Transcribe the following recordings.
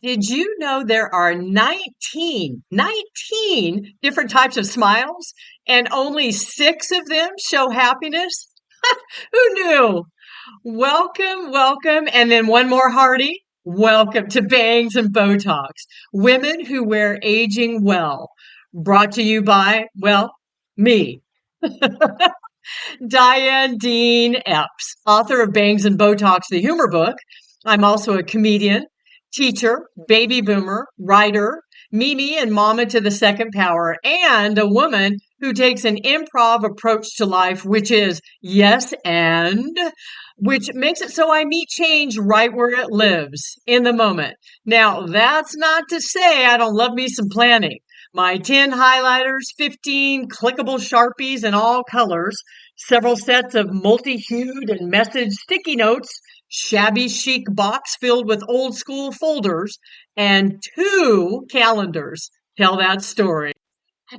Did you know there are 19 different types of smiles and only six of them show happiness? Who knew? Welcome, welcome. And then one more hearty. Welcome to Bangs and Botox, women who wear aging well. Brought to you by, well, me. Diane Dean-Epps, author of Bangs and Botox, the humor book. I'm also a comedian, teacher, baby boomer, writer, Mimi and mama to the second power, and a woman who takes an improv approach to life, which is yes and, which makes it so I meet change right where it lives in the moment. Now, that's not to say I don't love me some planning. My 10 highlighters, 15 clickable Sharpies in all colors, several sets of multi-hued and message sticky notes, shabby chic box filled with old school folders, and two calendars tell that story.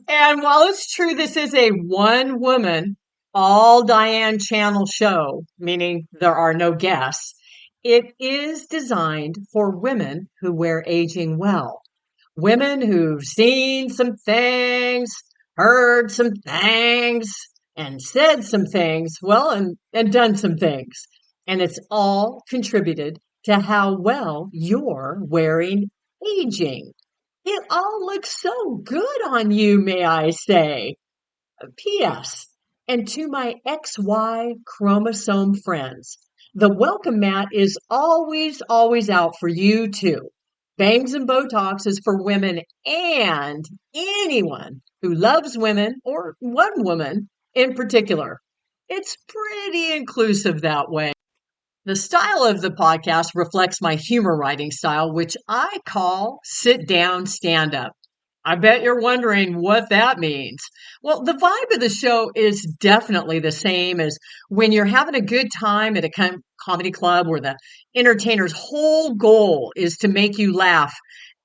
And while it's true this is a one woman, all Diane channel show, meaning there are no guests, it is designed for women who wear aging well. Women who've seen some things, heard some things, and said some things, well, and done some things. And it's all contributed to how well you're wearing aging. It all looks so good on you, may I say. P.S. And to my XY chromosome friends, the welcome mat is always out for you too. Bangs and Botox is for women and anyone who loves women or one woman in particular. It's pretty inclusive that way. The style of the podcast reflects my humor writing style, which I call sit down stand up. I bet you're wondering what that means. Well, the vibe of the show is definitely the same as when you're having a good time at a comedy club where the entertainer's whole goal is to make you laugh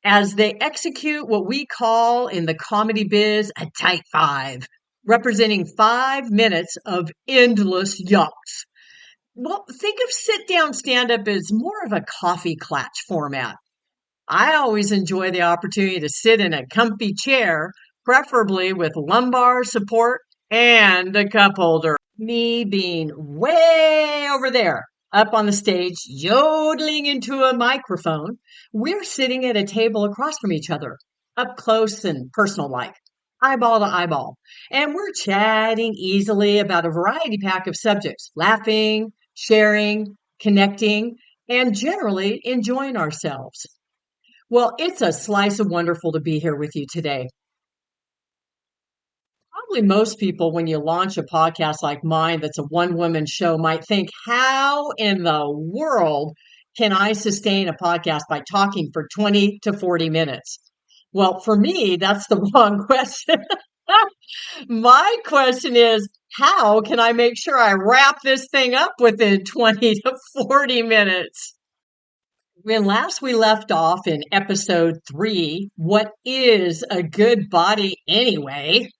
as they execute what we call in the comedy biz a tight five, representing 5 minutes of endless yucks. Well, think of sit down stand up as more of a coffee klatch format. I always enjoy the opportunity to sit in a comfy chair, preferably with lumbar support and a cup holder. Me being way over there, up on the stage, yodeling into a microphone. We're sitting at a table across from each other, up close and personal like, eyeball to eyeball. And we're chatting easily about a variety pack of subjects, laughing, sharing, connecting, and generally enjoying ourselves. Well, it's a slice of wonderful to be here with you today. Probably most people, when you launch a podcast like mine that's a one woman show, might think, how in the world can I sustain a podcast by talking for 20 to 40 minutes? Well, for me, that's the wrong question. My question is, how can I make sure I wrap this thing up within 20 to 40 minutes? When last we left off in episode 3, What is a Good Body Anyway?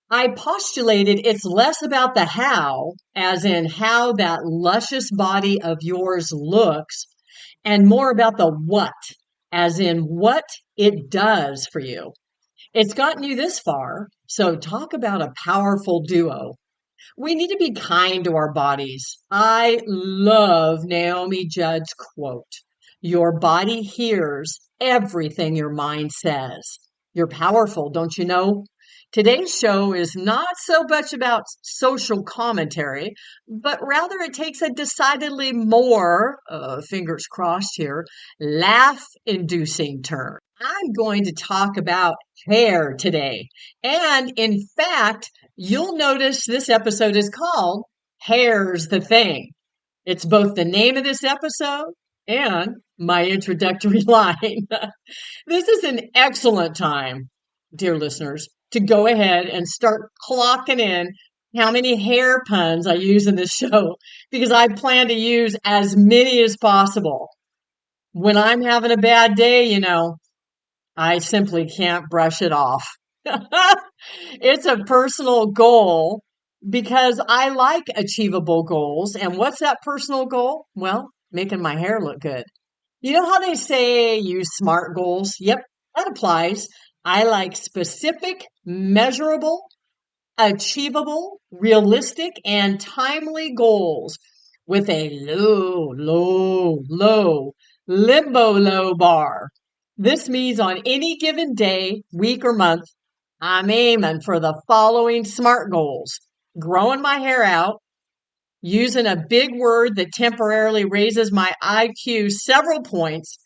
I postulated it's less about the how, as in how that luscious body of yours looks, and more about the what, as in what it does for you. It's gotten you this far, so talk about a powerful duo. We need to be kind to our bodies. I love Naomi Judd's quote. Your body hears everything your mind says. You're powerful, don't you know? Today's show is not so much about social commentary, but rather it takes a decidedly more, fingers crossed here, laugh-inducing turn. I'm going to talk about hair today. And in fact, you'll notice this episode is called Hair's the Thing. It's both the name of this episode and my introductory line. This is an excellent time, dear listeners, to go ahead and start clocking in how many hair puns I use in this show, because I plan to use as many as possible. When I'm having a bad day, I simply can't brush it off. It's a personal goal because I like achievable goals. And what's that personal goal? Well, making my hair look good. You know how they say use SMART goals? Yep, that applies. I like specific, measurable, achievable, realistic, and timely goals with a low limbo low bar. This means on any given day, week, or month, I'm aiming for the following SMART goals: growing my hair out, using a big word that temporarily raises my IQ several points,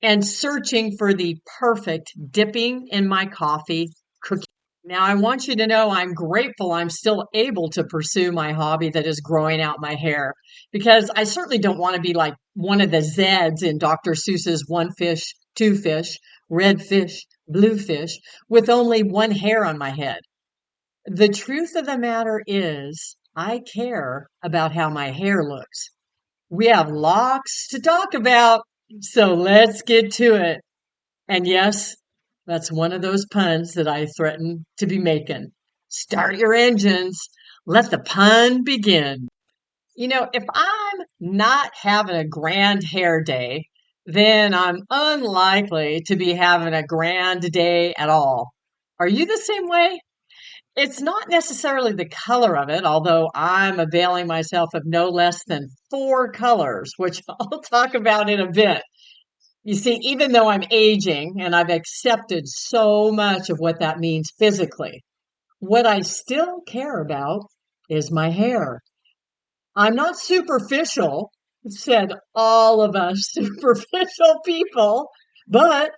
and searching for the perfect dipping in my coffee cookie. Now, I want you to know I'm grateful I'm still able to pursue my hobby that is growing out my hair, because I certainly don't want to be like one of the Zeds in Dr. Seuss's One Fish, Two Fish, Red Fish, Blue Fish, with only one hair on my head. The truth of the matter is, I care about how my hair looks. We have lots to talk about, so let's get to it. And yes, that's one of those puns that I threaten to be making. Start your engines. Let the pun begin. You know, if I'm not having a grand hair day, then I'm unlikely to be having a grand day at all. Are you the same way? It's not necessarily the color of it, although I'm availing myself of no less than four colors, which I'll talk about in a bit. You see, even though I'm aging and I've accepted so much of what that means physically, what I still care about is my hair. I'm not superficial, said all of us superficial people, but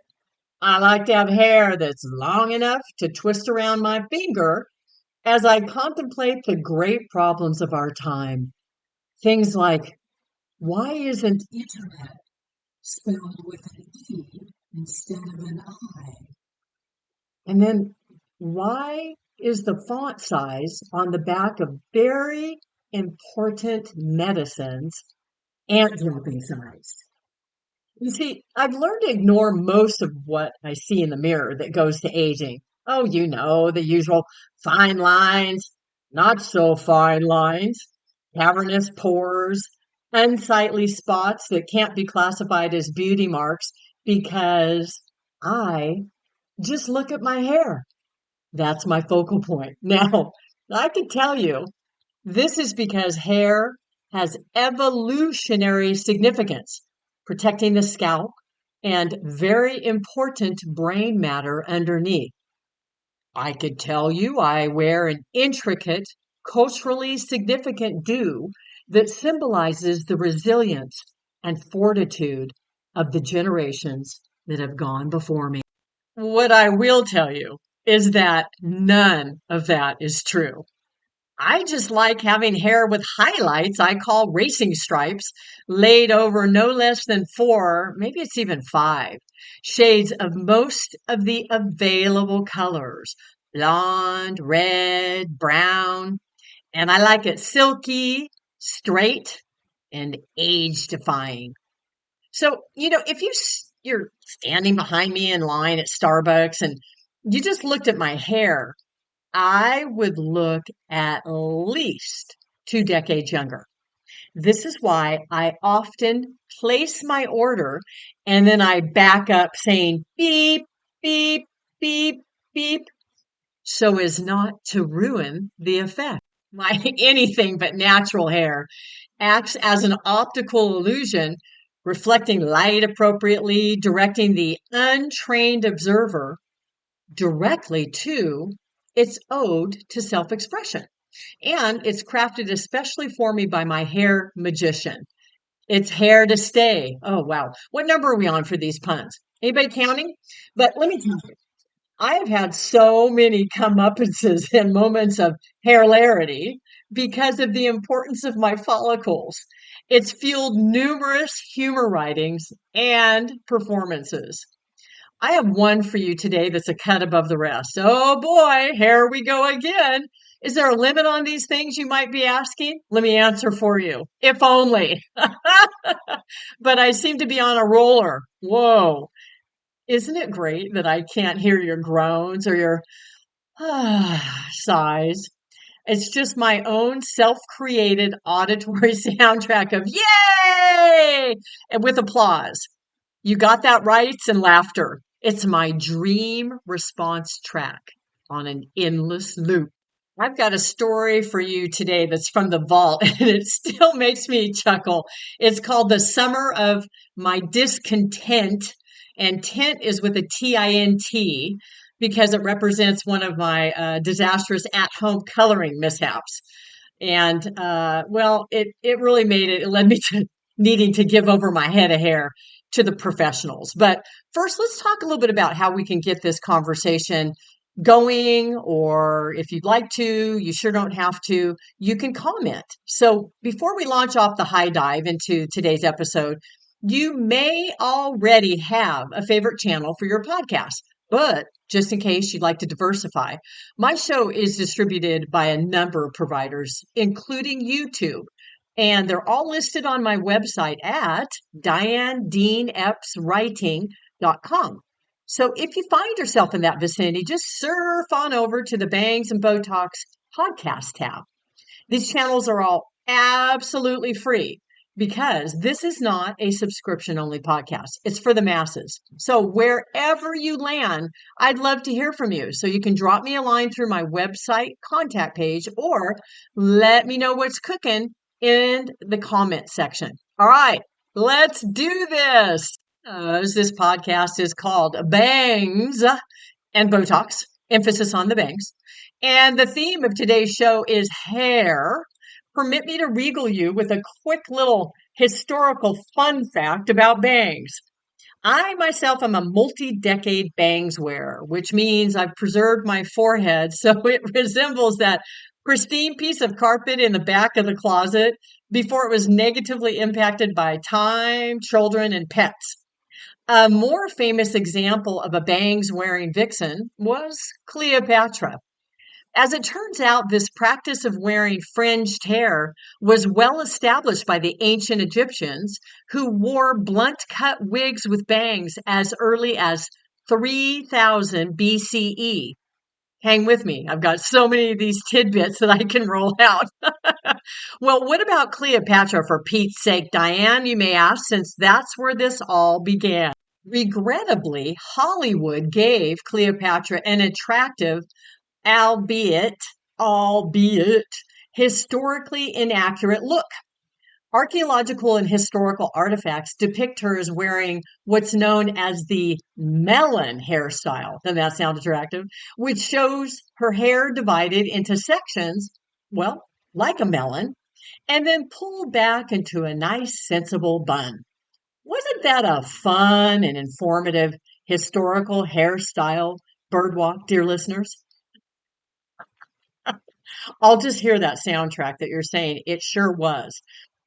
I like to have hair that's long enough to twist around my finger as I contemplate the great problems of our time. Things like, why isn't internet spelled with an E instead of an I? And then, why is the font size on the back of very important medicines ant dropping size? You see, I've learned to ignore most of what I see in the mirror that goes to aging. Oh, you know, the usual fine lines, not so fine lines, cavernous pores, unsightly spots that can't be classified as beauty marks because I just look at my hair. That's my focal point. Now, I can tell you this is because hair has evolutionary significance, protecting the scalp and very important brain matter underneath. I could tell you I wear an intricate, culturally significant do that symbolizes the resilience and fortitude of the generations that have gone before me. What I will tell you is that none of that is true. I just like having hair with highlights I call racing stripes laid over no less than four, maybe it's even five, shades of most of the available colors: blonde, red, brown, and I like it silky, straight, and age defying. So, you know, if you're standing behind me in line at Starbucks and you just looked at my hair, I would look at least 2 decades younger. This is why I often place my order and then I back up saying beep, beep, beep, beep, so as not to ruin the effect. My anything but natural hair acts as an optical illusion, reflecting light appropriately, directing the untrained observer directly to its ode to self-expression. And it's crafted especially for me by my hair magician. It's hair to stay. Oh, wow. What number are we on for these puns? Anybody counting? But let me tell you, I have had so many comeuppances and moments of hairlarity because of the importance of my follicles. It's fueled numerous humor writings and performances. I have one for you today that's a cut above the rest. Oh boy, here we go again. Is there a limit on these things, you might be asking? Let me answer for you. If only. But I seem to be on a roller. Whoa. Isn't it great that I can't hear your groans or your sighs? It's just my own self-created auditory soundtrack of yay! And with applause. You got that right. It's in laughter. It's my dream response track on an endless loop. I've got a story for you today that's from the vault, and it still makes me chuckle. It's called The Summer of My Discontent, and tint is with a T-I-N-T because it represents one of my disastrous at-home coloring mishaps. And well, it really made it. It led me to needing to give over my head of hair to the professionals. But first, let's talk a little bit about how we can get this conversation going, or if you'd like to, you sure don't have to, you can comment. So before we launch off the high dive into today's episode, you may already have a favorite channel for your podcast, but just in case you'd like to diversify, my show is distributed by a number of providers, including YouTube. And they're all listed on my website at Dean-Epps.com. So if you find yourself in that vicinity, just surf on over to the Bangs and Botox podcast tab. These channels are all absolutely free because this is not a subscription only podcast. It's for the masses. So wherever you land, I'd love to hear from you. So you can drop me a line through my website contact page or let me know what's cooking in the comment section. All right, let's do this. As this podcast is called Bangs and Botox, emphasis on the bangs. And the theme of today's show is hair. Permit me to regale you with a quick little historical fun fact about bangs. I myself am a multi-decade bangs wearer, which means I've preserved my forehead so it resembles that pristine piece of carpet in the back of the closet before it was negatively impacted by time, children, and pets. A more famous example of a bangs-wearing vixen was Cleopatra. As it turns out, this practice of wearing fringed hair was well established by the ancient Egyptians, who wore blunt-cut wigs with bangs as early as 3000 BCE. Hang with me. I've got so many of these tidbits that I can roll out. Well, what about Cleopatra, for Pete's sake, Diane, you may ask, since that's where this all began. Regrettably, Hollywood gave Cleopatra an attractive, albeit historically inaccurate look. Archaeological and historical artifacts depict her as wearing what's known as the melon hairstyle. Doesn't that sound attractive? Which shows her hair divided into sections, well, like a melon, and then pulled back into a nice, sensible bun. Wasn't that a fun and informative historical hairstyle birdwalk, dear listeners? I'll just hear that soundtrack that you're saying. It sure was.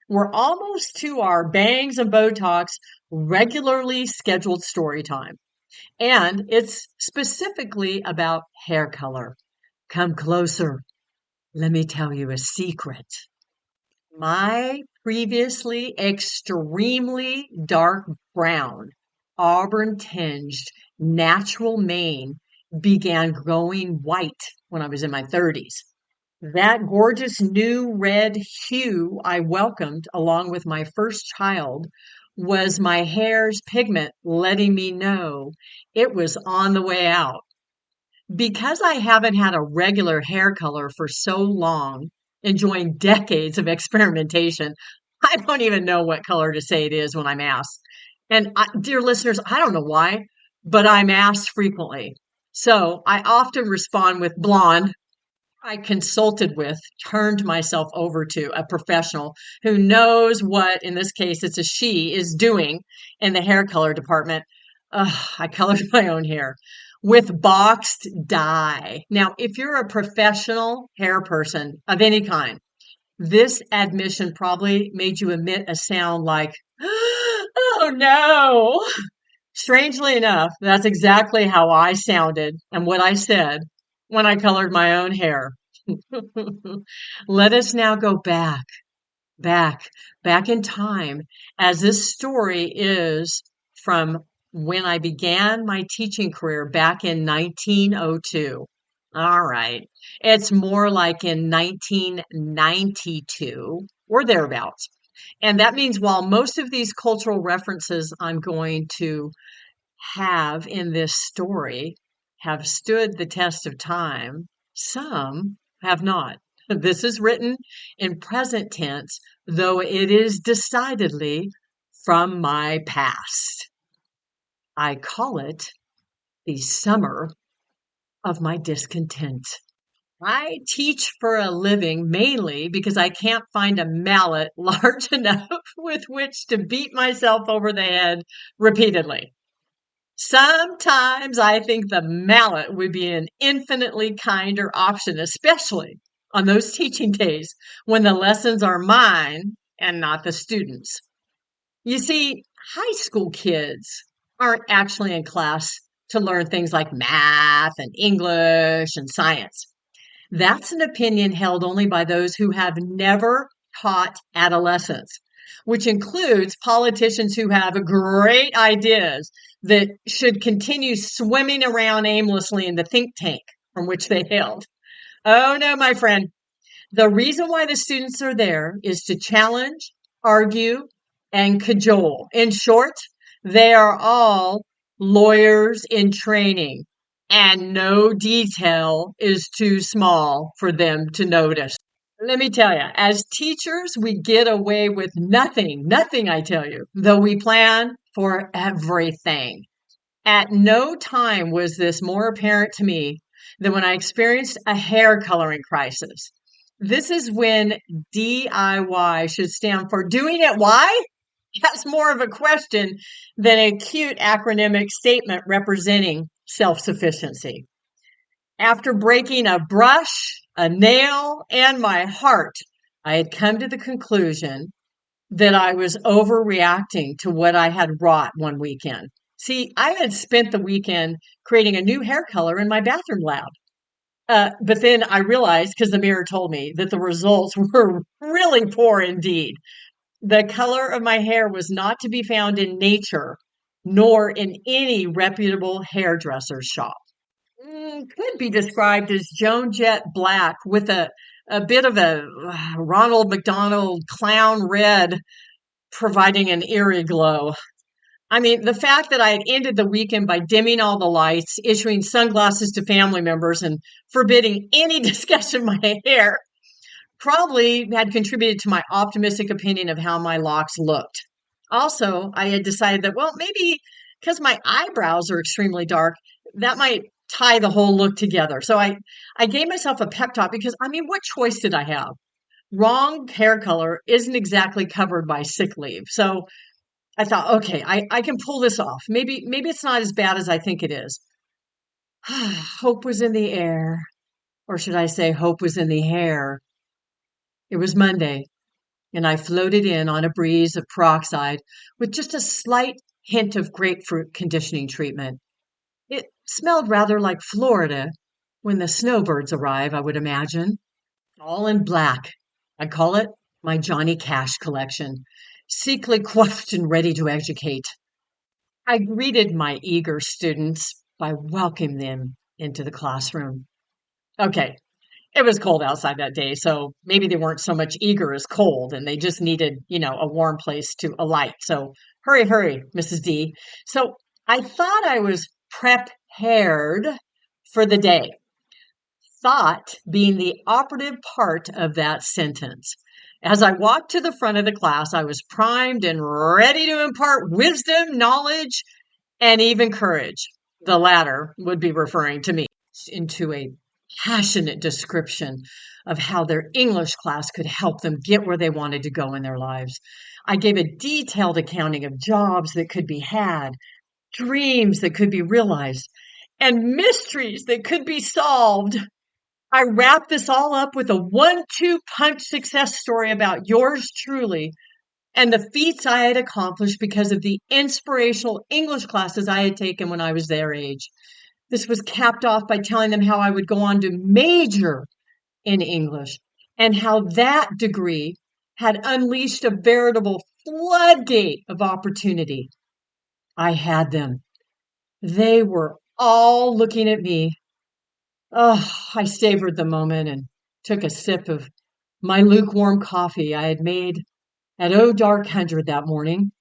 We're almost to our Bangs and Botox regularly scheduled story time. And it's specifically about hair color. Come closer. Let me tell you a secret. My previously extremely dark brown, auburn tinged, natural mane began growing white when I was in my 30s. That gorgeous new red hue I welcomed along with my first child was my hair's pigment letting me know it was on the way out. Because I haven't had a regular hair color for so long, enjoying decades of experimentation, I don't even know what color to say it is when I'm asked. And dear listeners, I don't know why, but I'm asked frequently. So I often respond with blonde. I consulted with, turned myself over to a professional who knows what, in this case, it's a she, is doing in the hair color department. I colored my own hair with boxed dye. Now, if you're a professional hair person of any kind, this admission probably made you emit a sound like, oh no. Strangely enough, that's exactly how I sounded and what I said when I colored my own hair. Let us now go back, back in time, as this story is from when I began my teaching career back in 1902. All right. It's more like in 1992 or thereabouts. And that means while most of these cultural references I'm going to have in this story have stood the test of time, some have not. This is written in present tense, though it is decidedly from my past. I call it the summer of my discontent. I teach for a living mainly because I can't find a mallet large enough with which to beat myself over the head repeatedly. Sometimes I think the mallet would be an infinitely kinder option, especially on those teaching days when the lessons are mine and not the students. You see, high school kids aren't actually in class to learn things like math and English and science. That's an opinion held only by those who have never taught adolescents, which includes politicians who have great ideas that should continue swimming around aimlessly in the think tank from which they hailed. Oh no, my friend. The reason why the students are there is to challenge, argue, and cajole. In short, they are all lawyers in training, and no detail is too small for them to notice. Let me tell you, as teachers, we get away with nothing, I tell you, though we plan for everything. At no time was this more apparent to me than when I experienced a hair coloring crisis. This is when DIY should stand for doing it why? That's more of a question than a cute acronymic statement representing self-sufficiency. After breaking a brush, a nail, and my heart, I had come to the conclusion that I was overreacting to what I had wrought one weekend. See, I had spent the weekend creating a new hair color in my bathroom lab. But then I realized, because the mirror told me, that the results were really poor indeed. The color of my hair was not to be found in nature, nor in any reputable hairdresser's shop. Could be described as Joan Jett black with a bit of a Ronald McDonald clown red providing an eerie glow. I mean, the fact that I had ended the weekend by dimming all the lights, issuing sunglasses to family members, and forbidding any discussion of my hair probably had contributed to my optimistic opinion of how my locks looked. Also, I had decided that, well, maybe because my eyebrows are extremely dark, that might tie the whole look together. So I gave myself a pep talk because, I mean, what choice did I have? Wrong hair color isn't exactly covered by sick leave. So I thought, okay, I can pull this off. Maybe it's not as bad as I think it is. Hope was in the air, or should I say, hope was in the hair. It was Monday, and I floated in on a breeze of peroxide with just a slight hint of grapefruit conditioning treatment. It smelled rather like Florida when the snowbirds arrive, I would imagine. All in black. I call it my Johnny Cash collection, secretly coiffed and ready to educate. I greeted my eager students by welcoming them into the classroom. Okay, it was cold outside that day, so maybe they weren't so much eager as cold, and they just needed, a warm place to alight. So hurry, Mrs. D. So I thought I was prepared for the day. Thought being the operative part of that sentence. As I walked to the front of the class, I was primed and ready to impart wisdom, knowledge, and even courage. The latter would be referring to me, into a passionate description of how their English class could help them get where they wanted to go in their lives. I gave a detailed accounting of jobs that could be had, dreams that could be realized, and mysteries that could be solved. I wrapped this all up with a 1-2 punch success story about yours truly and the feats I had accomplished because of the inspirational English classes I had taken when I was their age. This was capped off by telling them how I would go on to major in English and how that degree had unleashed a veritable floodgate of opportunity. I had them. They were all looking at me. Oh, I savored the moment and took a sip of my lukewarm coffee I had made At oh dark 100 that morning,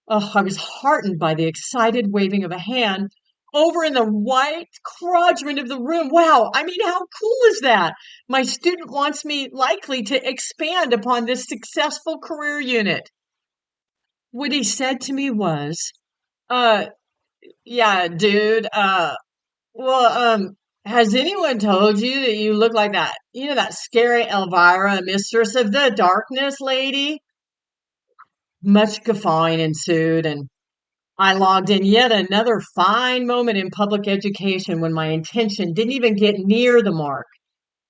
oh, I was heartened by the excited waving of a hand over in the white quadrant of the room. Wow, I mean, how cool is that? My student wants me likely to expand upon this successful career unit. What he said to me was, uh, yeah, dude, well, has anyone told you that you look like that, that scary Elvira, mistress of the darkness lady? Much guffawing ensued, and I logged in yet another fine moment in public education when my intention didn't even get near the mark.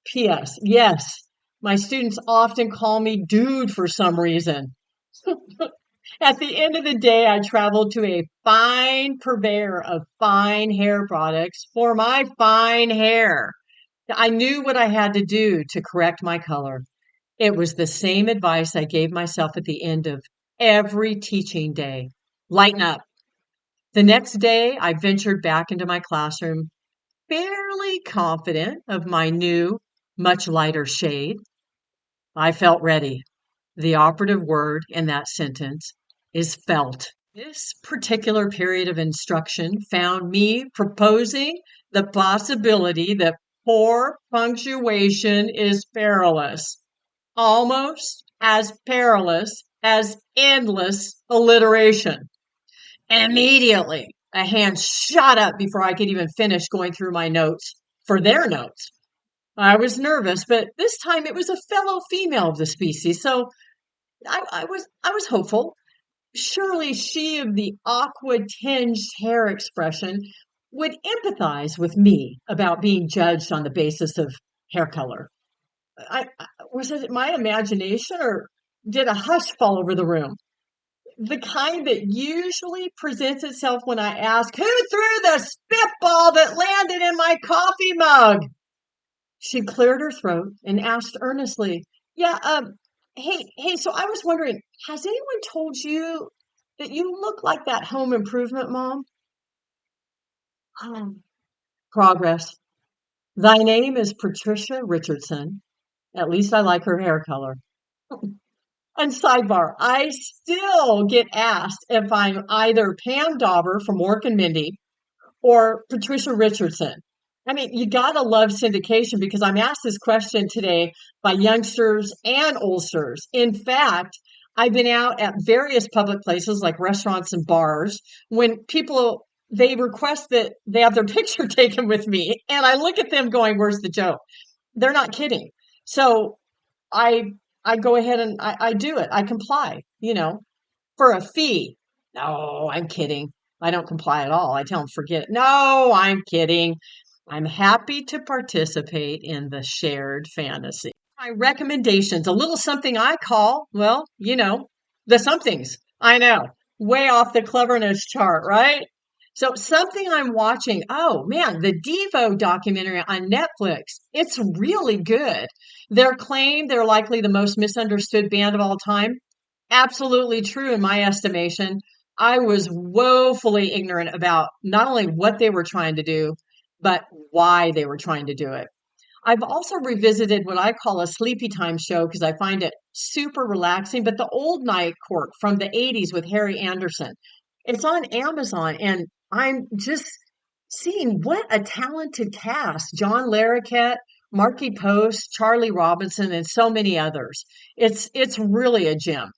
P.S. Yes, my students often call me dude for some reason. At the end of the day, I traveled to a fine purveyor of fine hair products for my fine hair. I knew what I had to do to correct my color. It was the same advice I gave myself at the end of every teaching day. Lighten up. The next day, I ventured back into my classroom, fairly confident of my new, much lighter shade. I felt ready. The operative word in that sentence is felt. This particular period of instruction found me proposing the possibility that poor punctuation is perilous, almost as perilous as endless alliteration. Immediately, a hand shot up before I could even finish going through my notes for their notes. I was nervous, but this time it was a fellow female of the species, so I was hopeful. Surely she of the aqua tinged hair expression would empathize with me about being judged on the basis of hair color. Was it my imagination or did a hush fall over the room? The kind that usually presents itself when I ask, who threw the spitball that landed in my coffee mug? She cleared her throat and asked earnestly, yeah, hey, so I was wondering, has anyone told you that you look like that home improvement mom? Um, Progress. Thy name is Patricia Richardson. At least I like her hair color. And sidebar, I still get asked if I'm either Pam Dauber from Mork and Mindy or Patricia Richardson. I mean, you gotta love syndication because I'm asked this question today by youngsters and oldsters. In fact, I've been out at various public places like restaurants and bars when people they request that they have their picture taken with me, and I look at them going, "Where's the joke?" They're not kidding. So I I go ahead and I do it. I comply, for a fee. No, I'm kidding. I don't comply at all. I tell them, forget it. No, I'm kidding. I'm happy to participate in the shared fantasy. My recommendations, a little something I call, well, the somethings. I know, way off the cleverness chart, right? So something I'm watching. Oh man, the Devo documentary on Netflix. It's really good. Their claim they're likely the most misunderstood band of all time. Absolutely true in my estimation. I was woefully ignorant about not only what they were trying to do, but why they were trying to do it. I've also revisited what I call a sleepy time show because I find it super relaxing, but the old night court from the 80s with Harry Anderson. It's on Amazon, and I'm just seeing what a talented cast. John Larroquette, Marky Post, Charlie Robinson, and so many others. It's really a gem.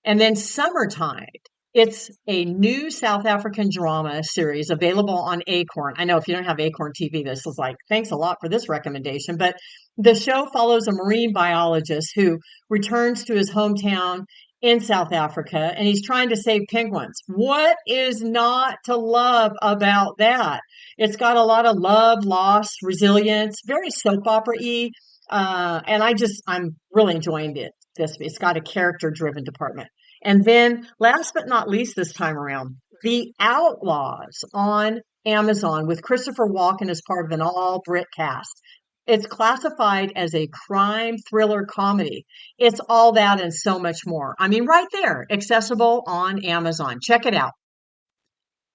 And then Summertime. It's a new South African drama series available on Acorn. I know if you don't have Acorn TV, this is like, thanks a lot for this recommendation. But the show follows a marine biologist who returns to his hometown in South Africa and he's trying to save penguins. What is not to love about that? It's got a lot of love, loss, resilience, very soap opera-y. And I'm really enjoying it. It's got a character driven department. And then last but not least this time around, The Outlaws on Amazon with Christopher Walken as part of an all Brit cast. It's classified as a crime thriller comedy. It's all that and so much more. I mean, right there, accessible on Amazon. Check it out.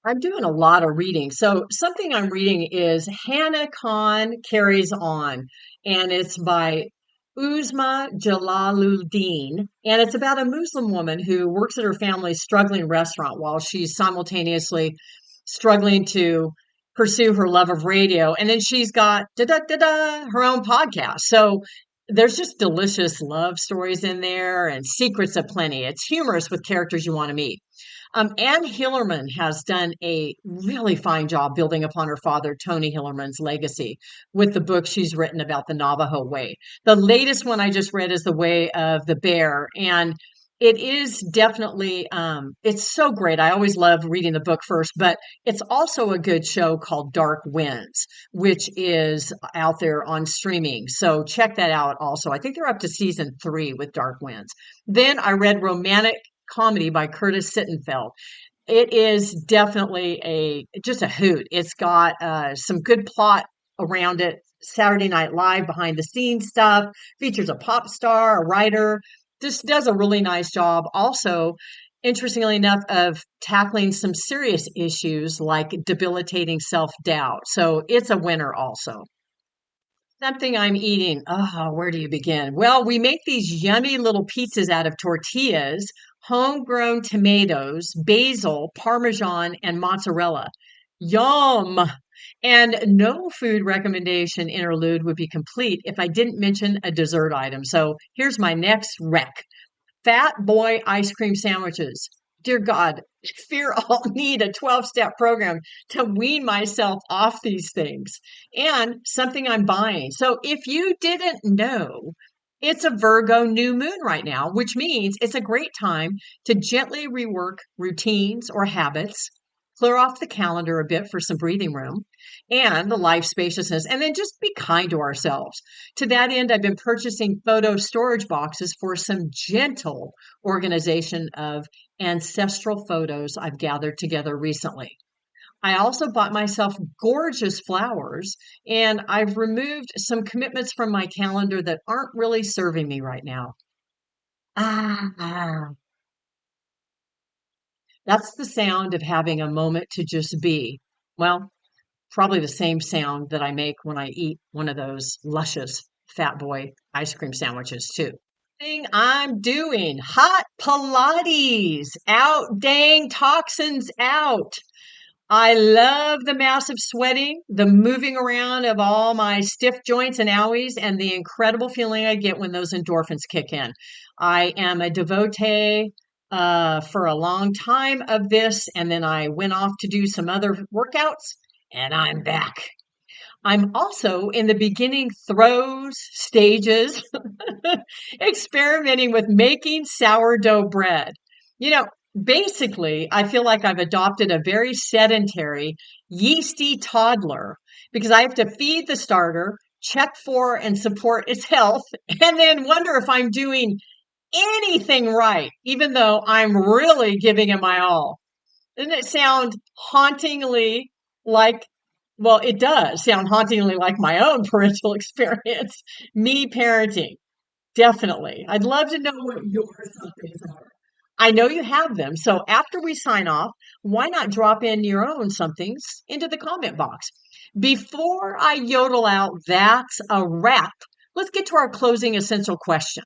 I'm doing a lot of reading. So something I'm reading is Hannah Khan Carries On, and it's by Uzma Jalaluddin, and it's about a Muslim woman who works at her family's struggling restaurant while she's simultaneously struggling to pursue her love of radio. And then she's got her own podcast. So there's just delicious love stories in there and secrets aplenty. It's humorous with characters you want to meet. Anne Hillerman has done a really fine job building upon her father, Tony Hillerman's legacy with the book she's written about the Navajo Way. The latest one I just read is The Way of the Bear, and it is definitely, it's so great. I always love reading the book first, but it's also a good show called Dark Winds, which is out there on streaming. So check that out also. I think they're up to season 3 with Dark Winds. Then I read Romantic Comedy by Curtis Sittenfeld. It is definitely just a hoot. It's got some good plot around it. Saturday Night Live behind the scenes stuff, features a pop star, a writer, just does a really nice job. Also, interestingly enough, of tackling some serious issues like debilitating self-doubt. So it's a winner also. Something I'm eating. Oh, where do you begin? Well, we make these yummy little pizzas out of tortillas, homegrown tomatoes, basil, parmesan, and mozzarella. Yum! And no food recommendation interlude would be complete if I didn't mention a dessert item. So here's my next rec. Fat boy ice cream sandwiches. Dear God, fear I'll need a 12-step program to wean myself off these things, and something I'm buying. So if you didn't know, it's a Virgo new moon right now, which means it's a great time to gently rework routines or habits, clear off the calendar a bit for some breathing room and the life spaciousness, and then just be kind to ourselves. To that end, I've been purchasing photo storage boxes for some gentle organization of ancestral photos I've gathered together recently. I also bought myself gorgeous flowers, and I've removed some commitments from my calendar that aren't really serving me right now. Ah, that's the sound of having a moment to just be. Well, probably the same sound that I make when I eat one of those luscious Fat Boy ice cream sandwiches, too. Thing I'm doing hot Pilates, out, dang toxins out. I love the massive sweating, the moving around of all my stiff joints and owies, and the incredible feeling I get when those endorphins kick in. I am a devotee for a long time of this, and then I went off to do some other workouts, and I'm back. I'm also in the beginning throes stages, experimenting with making sourdough bread. You know, basically, I feel like I've adopted a very sedentary, yeasty toddler because I have to feed the starter, check for and support its health, and then wonder if I'm doing anything right, even though I'm really giving it my all. Doesn't it sound hauntingly like, well, it does sound hauntingly like my own parental experience, me parenting. Definitely. I'd love to know what your somethings are. I know you have them. So after we sign off, why not drop in your own somethings into the comment box? Before I yodel out, that's a wrap. Let's get to our closing essential question.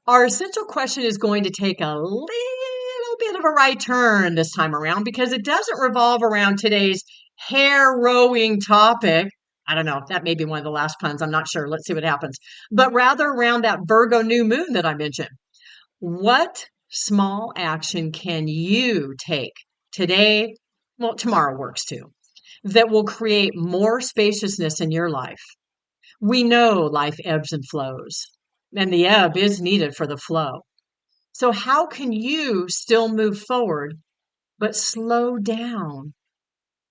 Our essential question is going to take a little bit of a right turn this time around because it doesn't revolve around today's hair rowing topic. I don't know. That may be one of the last puns. I'm not sure. Let's see what happens. But rather around that Virgo new moon that I mentioned. What small action can you take today? Well, tomorrow works too. That will create more spaciousness in your life. We know life ebbs and flows, and the ebb is needed for the flow. So how can you still move forward, but slow down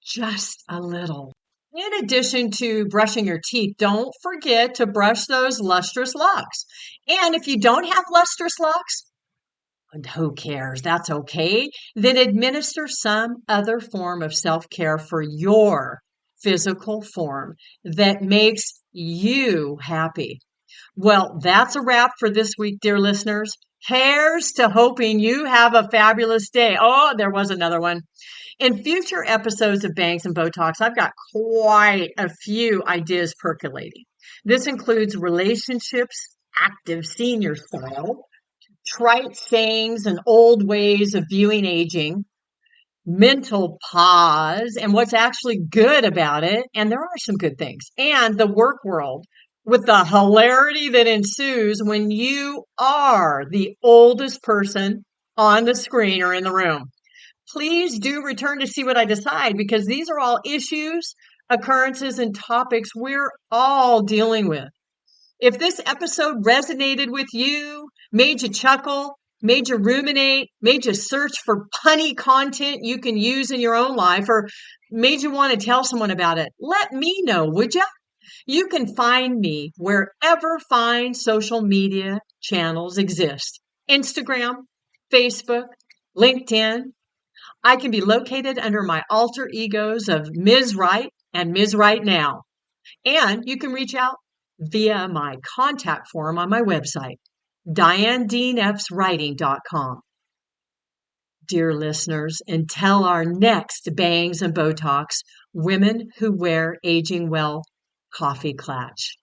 just a little? In addition to brushing your teeth, don't forget to brush those lustrous locks. And if you don't have lustrous locks, and who cares? That's okay. Then administer some other form of self-care for your physical form that makes you happy. Well, that's a wrap for this week, dear listeners. Here's to hoping you have a fabulous day. Oh, there was another one. In future episodes of Bangs and Botox, I've got quite a few ideas percolating. This includes relationships, active senior style, trite sayings and old ways of viewing aging, mental pause, and what's actually good about it. And there are some good things. And the work world with the hilarity that ensues when you are the oldest person on the screen or in the room. Please do return to see what I decide because these are all issues, occurrences, and topics we're all dealing with. If this episode resonated with you, made you chuckle, made you ruminate, made you search for punny content you can use in your own life, or made you want to tell someone about it, let me know, would you? You can find me wherever fine social media channels exist. Instagram, Facebook, LinkedIn. I can be located under my alter egos of Ms. Right and Ms. Right Now. And you can reach out via my contact form on my website, DianeDean-Epps-Writing.com. Dear listeners, until our next Bangs and Botox, Women Who Wear Aging Well coffee clatch.